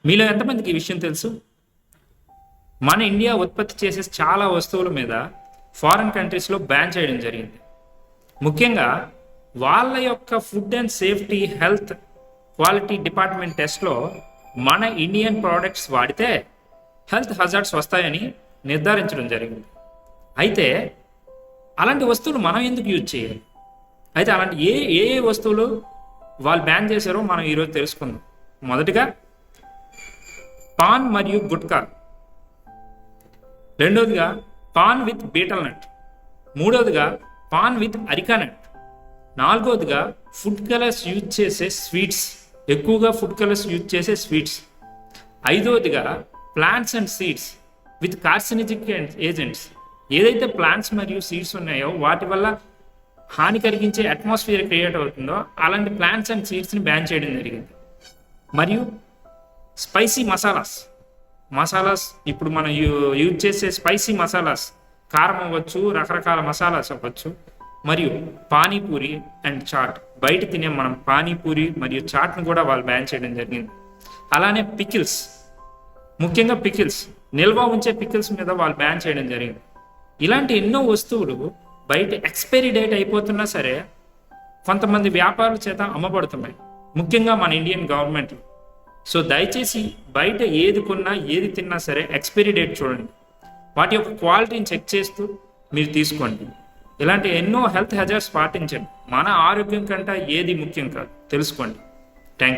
మీలో ఎంతమందికి ఈ విషయం తెలుసు? మన ఇండియా ఉత్పత్తి చేసే చాలా వస్తువుల మీద ఫారిన్ కంట్రీస్లో బ్యాన్ చేయడం జరిగింది. ముఖ్యంగా వాళ్ళ యొక్క food and safety health quality department టెస్ట్లో మన ఇండియన్ ప్రోడక్ట్స్ వాడితే హెల్త్ హజార్డ్స్ వస్తాయని నిర్ధారించడం జరిగింది. అయితే అలాంటి వస్తువులు మనం ఎందుకు యూజ్ చేయాలి? అయితే అలాంటి ఏ ఏ వస్తువులు వాళ్ళు బ్యాన్ చేశారో మనం ఈరోజు తెలుసుకుందాం. మొదటిగా పాన్ మరియు గుట్కా, రెండోదిగా పాన్ విత్ బీటల్ నట్, మూడోదిగా పాన్ విత్ అరికా నట్, నాలుగోదిగా ఫుడ్ కలర్స్ యూజ్ చేసే స్వీట్స్, ఎక్కువగా ఫుడ్ కలర్స్ యూజ్ చేసే స్వీట్స్, ఐదోదిగా plants and seeds with carcinogenic agents. ఏదైతే ప్లాంట్స్ మరియు సీడ్స్ ఉన్నాయో వాటి వల్ల హాని కలిగించే అట్మాస్ఫియర్ క్రియేట్ అవుతుందో అలాంటి ప్లాంట్స్ అండ్ సీడ్స్ని బ్యాన్ చేయడం జరిగింది. మరియు స్పైసీ మసాలాస్ ఇప్పుడు మనం యూజ్ చేసే స్పైసీ మసాలాస్, కారం అవ్వచ్చు, రకరకాల మసాలాస్ అవ్వచ్చు, మరియు పానీపూరి అండ్ చాట్, బయట తినే మనం పానీపూరి మరియు చాట్ను కూడా వాళ్ళు బ్యాన్ చేయడం జరిగింది. అలానే పికిల్స్, ముఖ్యంగా పికిల్స్, నిల్వ ఉంచే పికిల్స్ మీద వాళ్ళు బ్యాన్ చేయడం జరిగింది. ఇలాంటి ఎన్నో వస్తువులు బయట ఎక్స్పైరీ డేట్ అయిపోతున్నా సరే కొంతమంది వ్యాపారుల చేత అమ్మబడుతున్నాయి, ముఖ్యంగా మన ఇండియన్ గవర్నమెంట్. సో దయచేసి బయట ఏది కొన్నా ఏది తిన్నా సరే ఎక్స్పైరీ డేట్ చూడండి, వాటి యొక్క క్వాలిటీని చెక్ చేస్తూ మీరు తీసుకోండి. ఇలాంటి ఎన్నో హెల్త్ హెజార్డ్స్ పాటించండి. మన ఆరోగ్యం కంటే ఏది ముఖ్యం కాదు, తెలుసుకోండి. Thank you.